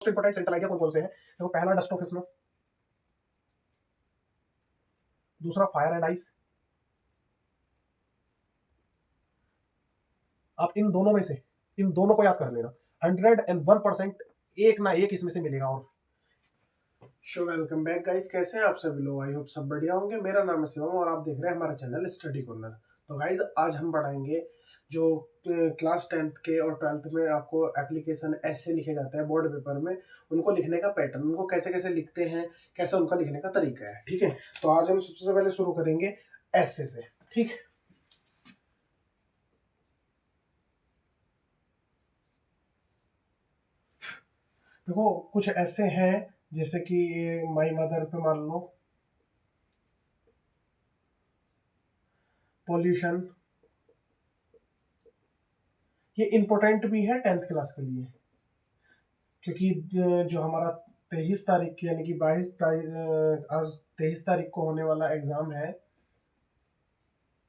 Most important central idea कौन कौन से हैं? देखो, पहला डस्ट ऑफ स्नो, दूसरा फायर एंड आइस। आप इन दोनों में से इन दोनों को याद कर लेना। 101% एक ना एक इसमें से मिलेगा। और शो वेलकम बैक गाइस, कैसे हैं आप सभी लोग? आई होप सब बढ़िया होंगे। मेरा नाम है शिवम और आप देख रहे हैं हमारा चैनल स्टडी कॉर्नर। तो गाइस, आज हम पढ़ाएंगे जो क्लास 10th के और 12th में आपको एप्लीकेशन ऐसे लिखे जाते हैं बोर्ड पेपर में, उनको लिखने का पैटर्न, उनको कैसे कैसे लिखते हैं, कैसे उनका लिखने का तरीका है। ठीक है, तो आज हम सबसे पहले शुरू करेंगे ऐसे से। ठीक, देखो कुछ ऐसे हैं जैसे कि माई मदर पे मान लो, पॉल्यूशन, ये इंपॉर्टेंट भी है 10th क्लास के लिए, क्योंकि जो हमारा 23 तारीख यानी कि 22 तारीख, आज 23 तारीख को होने वाला एग्जाम है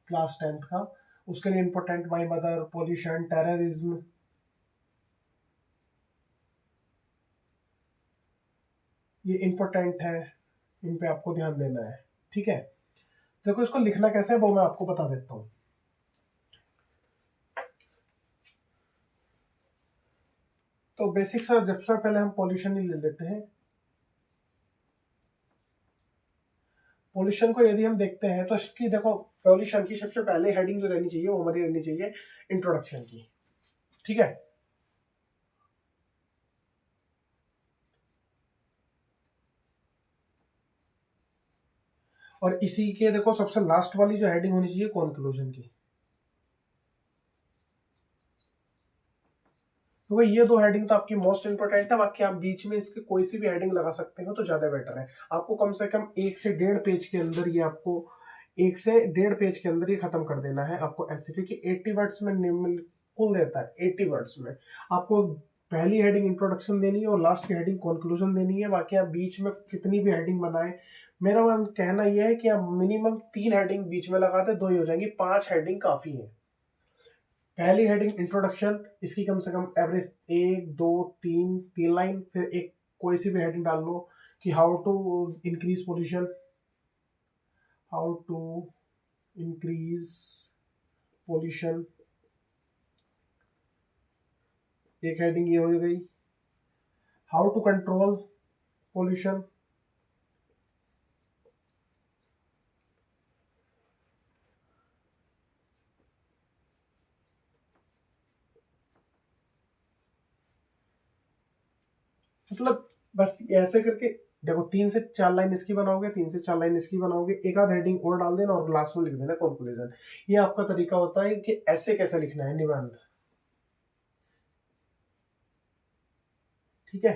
क्लास 10th का, उसके लिए important my mother, pollution, terrorism, ये इंपॉर्टेंट है, इन पे आपको ध्यान देना है। ठीक है, देखो इसको लिखना कैसे है वो मैं आपको बता देता हूँ। तो बेसिक सा सबसे पहले हम पॉल्यूशन ही ले लेते हैं। पॉल्यूशन को यदि हम देखते हैं तो इसकी, देखो पॉल्यूशन की सबसे पहले हेडिंग जो रहनी चाहिए वो हमारी रहनी चाहिए इंट्रोडक्शन की। ठीक है, और इसी के देखो सबसे लास्ट वाली जो हेडिंग होनी चाहिए कंक्लूजन की। तो ये दो हेडिंग तो आपकी मोस्ट इंपोर्टेंट है, बाकी आप बीच में इसके कोई सी भी हेडिंग लगा सकते हो तो ज्यादा बेटर है। आपको कम से कम 1 से 1.5 पेज के अंदर ये आपको 1 से 1.5 पेज के अंदर ये खत्म कर देना है आपको ऐसे, क्योंकि 80 वर्ड्स में कुल देता है। 80 वर्ड्स में आपको पहली हेडिंग इंट्रोडक्शन देनी है और लास्ट की हेडिंग कंक्लूजन देनी है। बाकी आप बीच में कितनी भी हेडिंग बनाए, मेरा कहना यह है कि आप मिनिमम 3 हेडिंग बीच में लगा दे, 2 ही हो जाएंगी, 5 हेडिंग काफी है। पहली हेडिंग इंट्रोडक्शन, इसकी कम से कम एवरेज 1 2 3 लाइन, फिर एक कोई सी भी हेडिंग डाल लो कि how to increase pollution, how to increase pollution, एक हेडिंग ये हो गई। हाउ टू कंट्रोल पोल्यूशन, मतलब बस ऐसे करके देखो 3 से 4 लाइन इसकी बनाओगे, 3 से 4 लाइन इसकी बनाओगे, एक आध हेडिंग और डाल देना और लास्ट में लिख देना कंक्लूजन। ये आपका तरीका होता है कि ऐसे कैसे लिखना है निबंध। ठीक है,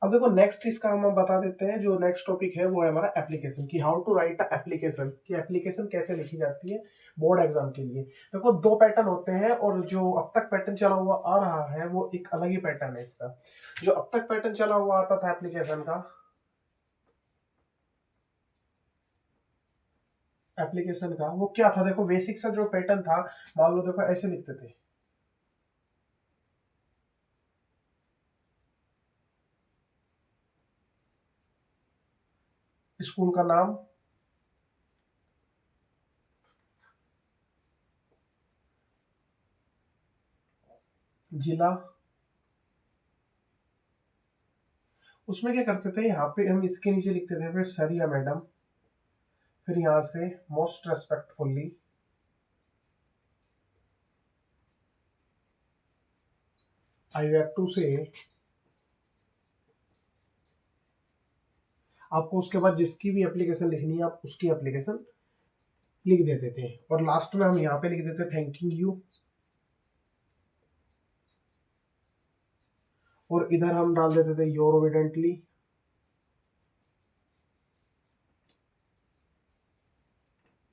अब देखो नेक्स्ट इसका हम बता देते हैं। जो नेक्स्ट टॉपिक है वो है हमारा एप्लीकेशन की, how to write a application, कि एप्लीकेशन कैसे लिखी जाती है बोर्ड एग्जाम के लिए। देखो 2 पैटर्न होते हैं और जो अब तक पैटर्न चला हुआ आ रहा है वो एक अलग ही पैटर्न है इसका। जो अब तक पैटर्न चला हुआ आता था एप्लीकेशन का वो क्या था? देखो बेसिक सा जो पैटर्न था, मान लो देखो ऐसे लिखते थे, स्कूल का नाम, जिला, उसमें क्या करते थे, यहाँ पे हम इसके नीचे लिखते थे फिर सर या मैडम, फिर यहां से most respectfully, I have to say. आपको उसके बाद जिसकी भी एप्लीकेशन लिखनी है आप उसकी एप्लीकेशन लिख देते थे, और लास्ट में हम यहाँ पे लिख देते थैंकिंग यू, और इधर हम डाल देते थे योर ओविडेंटली,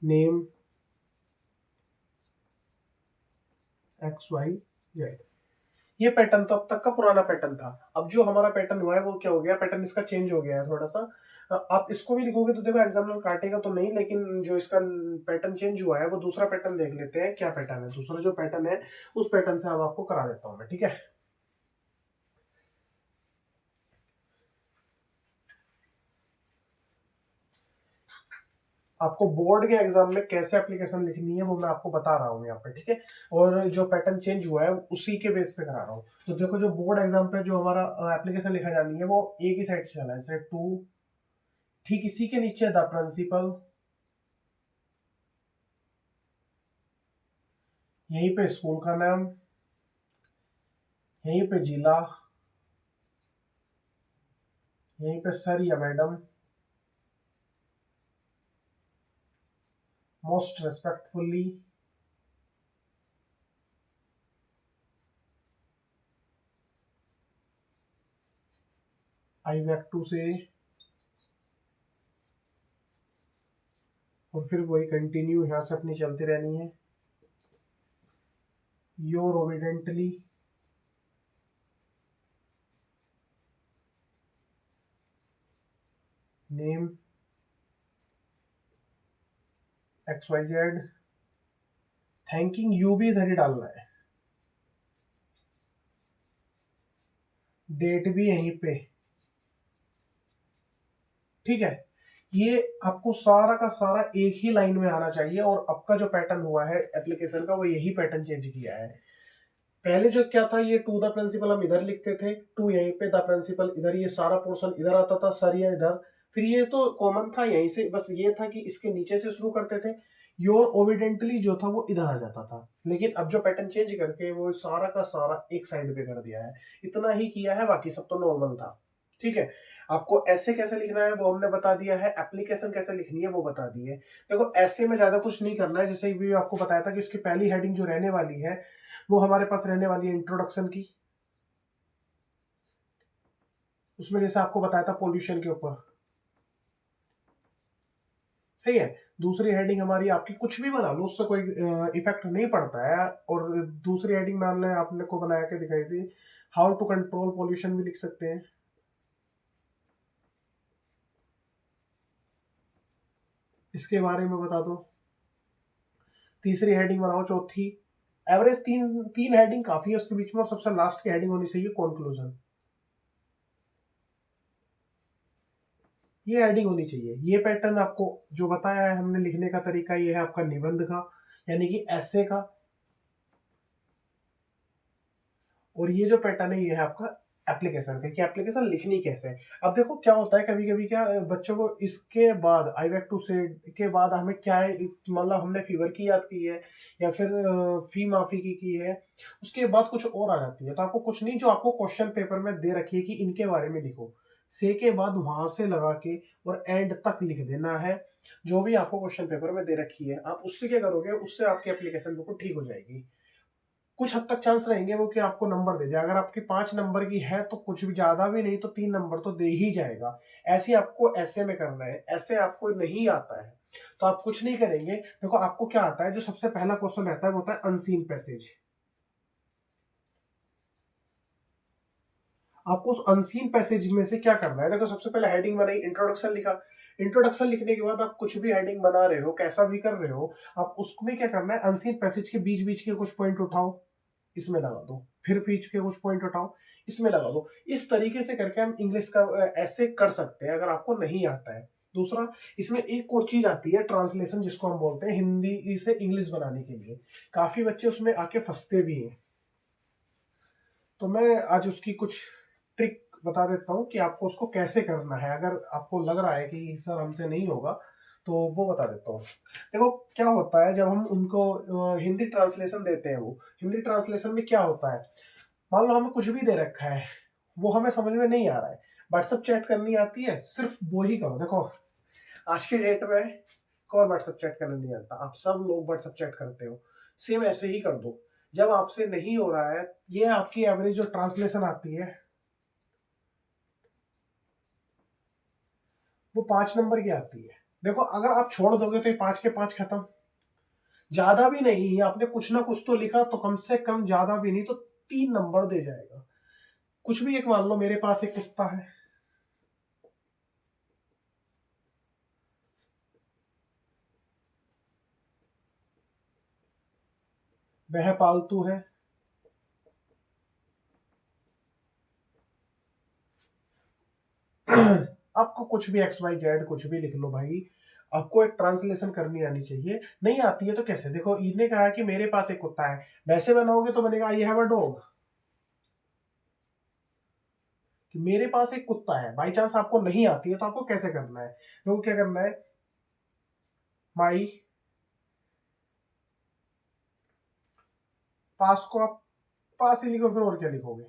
नेम XYZ। ये पैटर्न तो अब तक का पुराना पैटर्न था। अब जो हमारा पैटर्न हुआ है वो क्या हो गया, पैटर्न इसका चेंज हो गया है थोड़ा सा। आप इसको भी लिखोगे तो देखो एग्जामिनर काटेगा तो नहीं, लेकिन जो इसका पैटर्न चेंज हुआ है वो दूसरा पैटर्न देख लेते हैं क्या पैटर्न है। दूसरा जो पैटर्न है उस पैटर्न से अब आपको करा देता हूं मैं। ठीक है, आपको बोर्ड के एग्जाम में कैसे एप्लीकेशन लिखनी है वो मैं आपको बता रहा हूँ यहाँ पे, ठीक है। और जो पैटर्न चेंज हुआ है उसी के बेस पे करा रहा हूँ। तो देखो जो बोर्ड एग्जाम पे जो हमारा एप्लीकेशन लिखा जानी है वो एक ही साइड से चला है, जैसे टू, ठीक इसी के नीचे द प्रिंसिपल, यहीं पे स्कूल का नाम, यहीं पे जिला, यहीं पे सर या madam, most respectfully, I beg to say, और फिर वही कंटिन्यू यहाँ से अपनी चलती रहनी है। Your obediently, name XYZ, thanking you भी इधर ही डालना है, डेट भी यहीं पे, ठीक है। ये आपको सारा का सारा एक ही लाइन में आना चाहिए, और आपका जो पैटर्न हुआ है एप्लीकेशन का वो यही पैटर्न चेंज किया है। पहले जो क्या था, ये टू द प्रिंसिपल हम इधर लिखते थे, टू यहीं पे, द प्रिंसिपल इधर, ये सारा पोर्शन इधर आता था, सर ये इधर, फिर ये तो कॉमन था यहीं से, बस ये था कि इसके नीचे से शुरू करते थे, योर ओविडेंटली जो था वो इधर आ जाता था। लेकिन अब जो पैटर्न चेंज करके वो सारा का सारा एक साइड पे कर दिया है, इतना ही किया है, बाकी सब तो नॉर्मल था, ठीक है। आपको ऐसे कैसे लिखना है वो हमने बता दिया है, एप्लीकेशन कैसे लिखनी है वो बता दी है। देखो ऐसे में ज्यादा कुछ नहीं करना है, जैसे भी आपको बताया था कि उसकी पहली हेडिंग जो रहने वाली है वो हमारे पास रहने वाली है इंट्रोडक्शन की, उसमें जैसे आपको बताया था पोल्यूशन के ऊपर, सही है। दूसरी हेडिंग हमारी आपकी कुछ भी बना लो, उससे कोई इफेक्ट नहीं पड़ता है। और दूसरी हेडिंग मान लें आपने को बना के दिखाई थी, हाउ टू कंट्रोल पोल्यूशन भी लिख सकते हैं, इसके बारे में बता दो। तीसरी हेडिंग बनाओ, चौथी, एवरेज तीन तीन हेडिंग काफी है उसके बीच में, और सबसे लास्ट की हेडिंग होनी चाहिए कंक्लूजन, ये हेडिंग होनी चाहिए। ये पैटर्न आपको जो बताया है हमने लिखने का तरीका, ये है आपका निबंध का, यानी कि ऐसे का, और ये जो पैटर्न है ये है आपका एप्लीकेशन का, कि एप्लीकेशन लिखनी कैसे है। अब देखो क्या होता है, कभी कभी क्या बच्चों को इसके बाद आई बैक टू से के बाद हमें क्या है, मतलब हमने फीवर की याद की है, या फिर फी माफी की है, उसके बाद कुछ और आ जाती है। तो आपको कुछ नहीं, जो आपको क्वेश्चन पेपर में दे रखी है कि इनके बारे में लिखो, से के बाद वहां से लगा के और एंड तक लिख देना है। जो भी आपको क्वेश्चन पेपर में दे रखी है, आप उससे क्या करोगे, उससे आपकी एप्लीकेशन बिल्कुल ठीक हो जाएगी। कुछ हद तक चांस रहेंगे वो कि आपको नंबर दे जाए, अगर आपकी 5 नंबर की है तो कुछ भी, ज्यादा भी नहीं तो 3 नंबर तो दे ही जाएगा। ऐसे आपको ऐसे में करना है, ऐसे आपको नहीं आता है तो आप कुछ नहीं करेंगे। देखो आपको क्या आता है, जो सबसे पहला क्वेश्चन रहता है वो होता है अनसीन पैसेज। आपको उस अनसीन पैसेज में से क्या करना है, देखो सबसे पहले हेडिंग बनाई, इंट्रोडक्शन लिखा, इंट्रोडक्शन लिखने के बाद आप कुछ भी हेडिंग बना रहे हो, कैसा भी कर रहे हो, आप उसमें क्या करना है, अनसीन पैसेज के बीच बीच के कुछ पॉइंट उठाओ, इसमें लगा दो, फिर बीच के कुछ पॉइंट उठाओ, इसमें लगा दो। इस तरीके से करके हम इंग्लिश का ऐसे कर सकते हैं, अगर आपको नहीं आता है। दूसरा, इसमें एक और चीज आती है ट्रांसलेशन, जिसको हम बोलते हैं हिंदी से इंग्लिश बनाने के लिए, काफी बच्चे उसमें आके फंसते भी हैं। तो मैं आज उसकी कुछ ट्रिक बता देता हूँ कि आपको उसको कैसे करना है, अगर आपको लग रहा है कि सर हमसे नहीं होगा तो वो बता देता हूँ। देखो क्या होता है, जब हम उनको हिंदी ट्रांसलेशन देते हैं, वो हिंदी ट्रांसलेशन में क्या होता है, मान लो हमें कुछ भी दे रखा है, वो हमें समझ में नहीं आ रहा है, व्हाट्सएप चैट करनी आती है, सिर्फ वो ही करो। देखो आज की डेट में कौन व्हाट्सएप चैट करने नहीं आता, आप सब लोग व्हाट्सएप चैट करते हो, सेम ऐसे ही कर दो। जब आपसे नहीं हो रहा है, ये आपकी एवरेज जो ट्रांसलेशन आती है वो 5 नंबर की आती है। देखो अगर आप छोड़ दोगे तो ये 5 के 5 खत्म, ज्यादा भी नहीं, आपने कुछ ना कुछ तो लिखा, तो कम से कम ज्यादा भी नहीं तो 3 नंबर दे जाएगा। कुछ भी, एक मान लो मेरे पास एक कुत्ता है, वह पालतू है, आपको कुछ भी XYZ कुछ भी लिख लो भाई, आपको एक ट्रांसलेशन करनी आनी चाहिए। नहीं आती है तो कैसे, देखो इन्हें कहा कि मेरे पास एक कुत्ता है, वैसे बनाओगे तो बनेगा आई हैव अ डॉग, कि मेरे पास एक कुत्ता है। बाई चांस आपको नहीं आती है तो आपको कैसे करना है, देखो क्या करना है, माई पास को आप पास ही लिखो, फिर और क्या लिखोगे,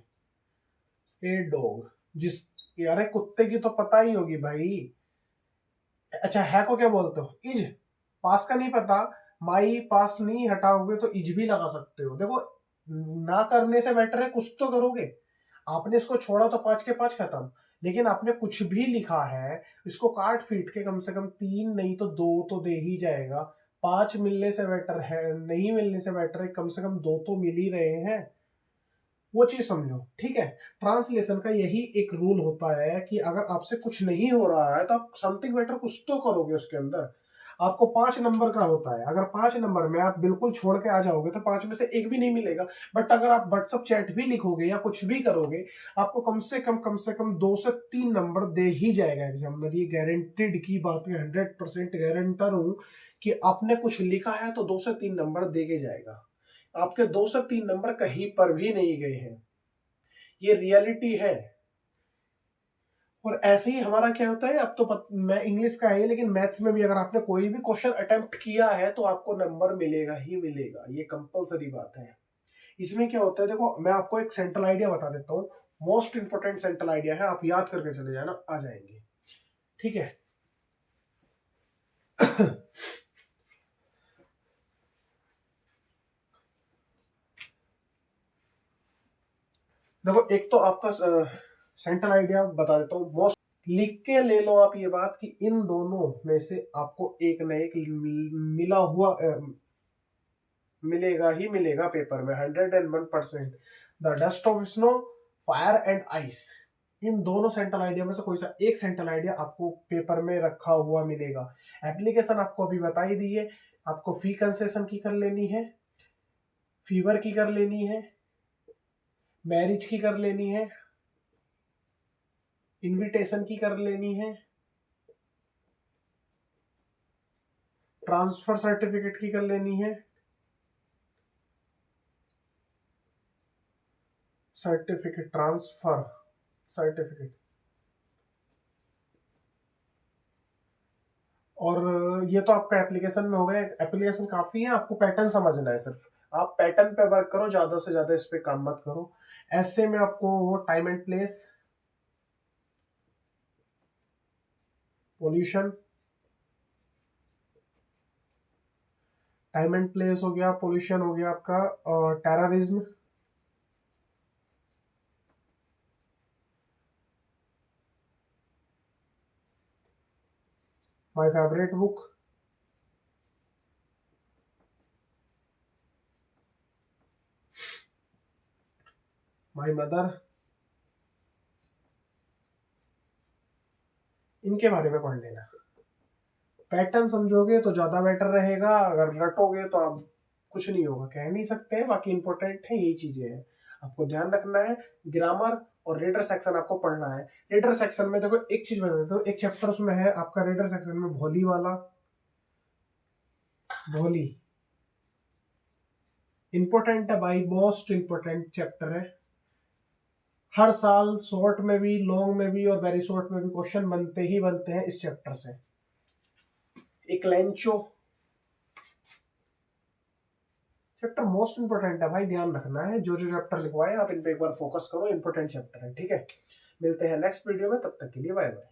ए डॉग, जिस, यार कुत्ते की तो पता ही होगी भाई। अच्छा है को क्या बोलते हो, इज, पास का नहीं पता, माई पास नहीं हटाओगे तो इज भी लगा सकते हो। देखो ना करने से बेटर है कुछ तो करोगे। आपने इसको छोड़ा तो 5 के 5 खत्म, लेकिन आपने कुछ भी लिखा है, इसको काट पीट के कम से कम 3 नहीं तो 2 तो दे ही जाएगा। 5 मिलने से बेटर है, नहीं मिलने से बेटर है कम से कम 2 तो मिल ही रहे हैं, वो चीज समझो, ठीक है। ट्रांसलेशन का यही एक रूल होता है कि अगर आपसे कुछ नहीं हो रहा है तो आप समथिंग बेटर कुछ तो करोगे उसके अंदर। आपको 5 नंबर का होता है, अगर 5 नंबर में आप बिल्कुल छोड़ के आ जाओगे तो 5 में से एक भी नहीं मिलेगा। बट अगर आप व्हाट्सअप चैट भी लिखोगे या कुछ भी करोगे, आपको कम से कम 2 से 3 नंबर दे ही जाएगा एग्जामिनर। ये गारंटेड की बात है, 100% गारंटर हूं कि आपने कुछ लिखा है तो 2 से 3 नंबर दे के जाएगा। आपके 2 से 3 नंबर कहीं पर भी नहीं गए हैं, ये रियलिटी है। और ऐसे ही हमारा क्या होता है, अब तो मैं इंग्लिश का है लेकिन मैथ्स में भी अगर आपने कोई भी क्वेश्चन अटेम्प्ट किया है तो आपको नंबर मिलेगा ही मिलेगा, ये कंपलसरी बात है। इसमें क्या होता है, देखो मैं आपको एक सेंट्रल आइडिया बता देता हूँ, मोस्ट इंपोर्टेंट सेंट्रल आइडिया है, आप याद करके चले जाना, आ जाएंगे, ठीक है। देखो एक तो आपका सेंट्रल आइडिया बता देता हूँ, मोस्ट, लिख के ले लो आप ये बात कि इन दोनों में से आपको एक न एक मिला हुआ मिलेगा ही मिलेगा पेपर में, 101%। The dust of snow, fire and ice, इन दोनों सेंट्रल आइडिया में से कोई सा एक सेंट्रल आइडिया आपको पेपर में रखा हुआ मिलेगा। एप्लीकेशन आपको अभी बता ही दी है, आपको फी कंसेशन की कर लेनी है, फीवर की कर लेनी है, मैरिज की कर लेनी है, इनविटेशन की कर लेनी है, ट्रांसफर सर्टिफिकेट की कर लेनी है, सर्टिफिकेट ट्रांसफर सर्टिफिकेट, और ये तो आपका एप्लीकेशन में हो गया। एप्लीकेशन काफी है, आपको पैटर्न समझना है सिर्फ, आप पैटर्न पे वर्क करो, ज्यादा से ज्यादा इस पे काम मत करो। ऐसे में आपको time and place, pollution, time and place हो गया, पोल्यूशन हो गया आपका, और terrorism, my favourite book, my mother, इनके बारे में पढ़ लेना। पैटर्न समझोगे तो ज्यादा बेटर रहेगा, अगर रटोगे तो आप कुछ नहीं होगा, कह नहीं सकते, बाकी इंपॉर्टेंट है यही चीजें हैं, आपको ध्यान रखना है। ग्रामर और रीडर सेक्शन आपको पढ़ना है। रीडर सेक्शन में देखो एक चीज बता देता हूँ, एक चैप्टर उसमें है आपका रीडर सेक्शन में, भोली वाला, भोली इंपॉर्टेंट है भाई, मोस्ट इंपॉर्टेंट चैप्टर है। हर साल शॉर्ट में भी, लॉन्ग में भी और वेरी शॉर्ट में भी क्वेश्चन बनते ही बनते हैं इस चैप्टर से। एक लेंचो चैप्टर मोस्ट इंपोर्टेंट है भाई, ध्यान रखना है, जो जो चैप्टर लिखवाए आप इन पे एक बार फोकस करो, इंपोर्टेंट चैप्टर है, ठीक है। मिलते हैं नेक्स्ट वीडियो में, तब तक के लिए बाय बाय।